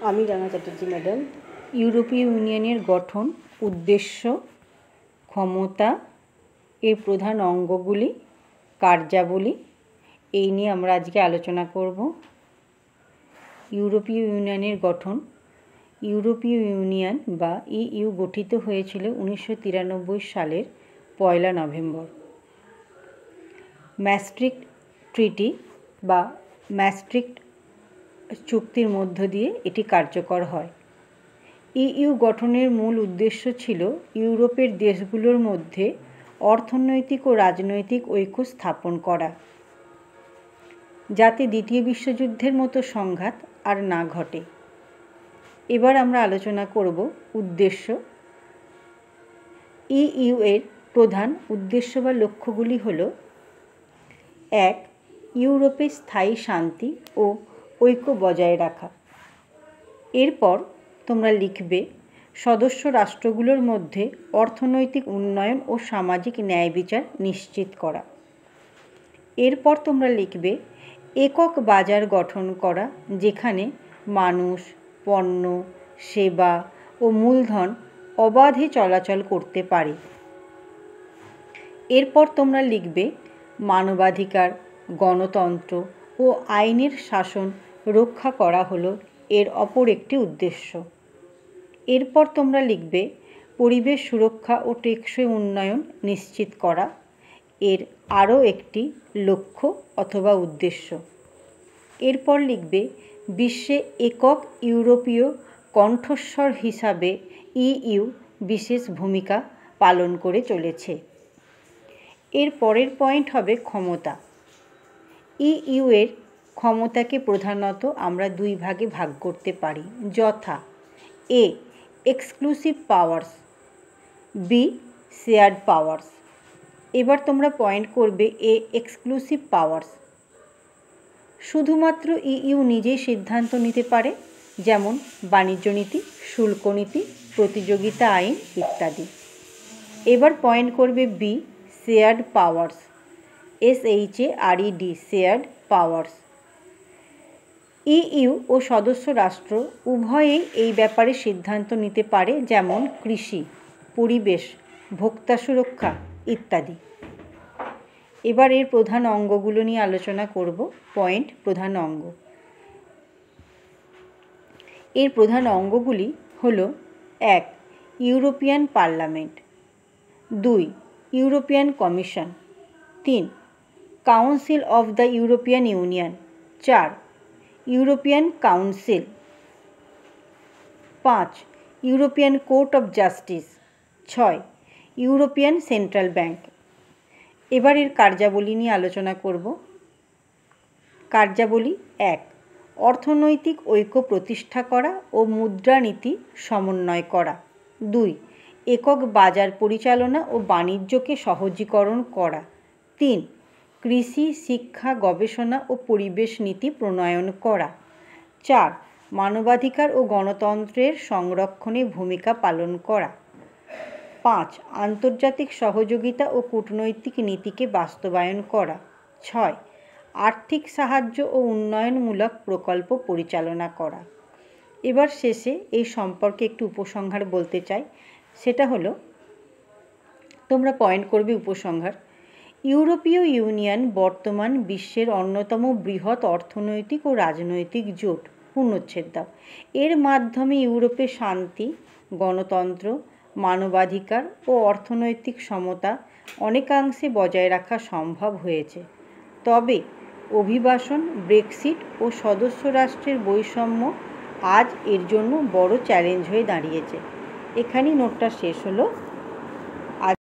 আমি রাঙা চ্যাটার্জি ম্যাডাম। ইউরোপীয় ইউনিয়নের গঠন, উদ্দেশ্য, ক্ষমতা, এর প্রধান অঙ্গগুলি, কার্যাবলী, এই নিয়ে আমরা আজকে আলোচনা করব। ইউরোপীয় ইউনিয়নের গঠন। ইউরোপীয় ইউনিয়ন বা ইইউ গঠিত হয়েছিল 1993 সালের 1 নভেম্বর। ম্যাস্ট্রিক্ট ট্রিটি বা ম্যাস্ট্রিক্ট চুক্তির মধ্য দিয়ে এটি কার্যকর হয়। ইইউ গঠনের মূল উদ্দেশ্য ছিল ইউরোপের দেশগুলোর মধ্যে অর্থনৈতিক ও রাজনৈতিক ঐক্য স্থাপন করা, যাতে দ্বিতীয় বিশ্বযুদ্ধের মতো সংঘাত আর না ঘটে। এবার আমরা আলোচনা করব উদ্দেশ্য। ইইউ এর প্রধান উদ্দেশ্য বা লক্ষ্যগুলি হল: 1. ইউরোপে স্থায়ী শান্তি ও ঐক্য বজায় রাখা। এরপর তোমরা লিখবে সদস্য রাষ্ট্রগুলোর মধ্যে অর্থনৈতিক উন্নয়ন ও সামাজিক ন্যায় বিচার নিশ্চিত করা। এরপর তোমরা লিখবে একক বাজার গঠন করা, যেখানে মানুষ, পণ্য, সেবা ও মূলধন অবাধে চলাচল করতে পারে। এরপর তোমরা লিখবে মানবাধিকার, গণতন্ত্র ও আইনের শাসন রক্ষা করা হলো এর অপর একটি উদ্দেশ্য। এরপর তোমরা লিখবে পরিবেশ সুরক্ষা ও টেকসই উন্নয়ন নিশ্চিত করা এর আরও একটি লক্ষ্য অথবা উদ্দেশ্য। এরপর লিখবে বিশ্বে একক ইউরোপীয় কণ্ঠস্বর হিসাবে ইইউ বিশেষ ভূমিকা পালন করে চলেছে। এর পরের পয়েন্ট হবে ক্ষমতা। ইইউ এর ক্ষমতাকে প্রধানত আমরা দুই ভাগে ভাগ করতে পারি, যথা: A. Exclusive powers, B. Shared powers. এবার তোমরা পয়েন্ট করবে এ. Exclusive powers. শুধুমাত্র ইইউ নিজেই সিদ্ধান্ত নিতে পারে, যেমন বাণিজ্য নীতি, শুল্ক নীতি, প্রতিযোগিতা আইন ইত্যাদি। এবার পয়েন্ট করবে B. Shared powers, SHARED, shared powers. EU ও সদস্য রাষ্ট্র উভয়েই এই ব্যাপারে সিদ্ধান্ত নিতে পারে, যেমন কৃষি, পরিবেশ, ভোক্তা সুরক্ষা ইত্যাদি। এবার এর প্রধান অঙ্গগুলো নিয়ে আলোচনা করব। পয়েন্ট: প্রধান অঙ্গ। এর প্রধান অঙ্গগুলি হল: 1. European parliament, 2. European commission, 3. Council of the European union, 4. European council, 5. European court of justice, 6. European central bank. এবার এর কার্যাবলী নিয়ে আলোচনা করব। কার্যাবলী: 1. অর্থনৈতিক ঐক্য প্রতিষ্ঠা করা ও মুদ্রানীতি সমন্বয় করা। 2. একক বাজার পরিচালনা ও বাণিজ্যকে সহজীকরণ করা। 3. কৃষি, শিক্ষা, গবেষণা ও পরিবেশ নীতি প্রণয়ন করা। 4. মানবাধিকার ও গণতন্ত্রের সংরক্ষণে ভূমিকা পালন করা। 5. আন্তর্জাতিক সহযোগিতা ও কূটনৈতিক নীতিকে বাস্তবায়ন করা। 6. আর্থিক সাহায্য ও উন্নয়নমূলক প্রকল্প পরিচালনা করা। এবার শেষে এই সম্পর্কে একটু উপসংহার বলতে চাই। সেটা হলো, তোমরা পয়েন্ট করবে উপসংহার: ইউরোপীয় ইউনিয়ন বর্তমান বিশ্বের অন্যতম বৃহৎ অর্থনৈতিক ও রাজনৈতিক জোট। পূর্ণচ্ছেদ দাও। এর মাধ্যমে ইউরোপে শান্তি, গণতন্ত্র, মানবাধিকার ও অর্থনৈতিক সমতা অনেকাংশে বজায় রাখা সম্ভব হয়েছে। তবে অভিবাসন, ব্রেক্সিট ও সদস্য রাষ্ট্রের বৈষম্য আজ এর জন্য বড় চ্যালেঞ্জ হয়ে দাঁড়িয়েছে। এখানেই নোটটা শেষ হলো।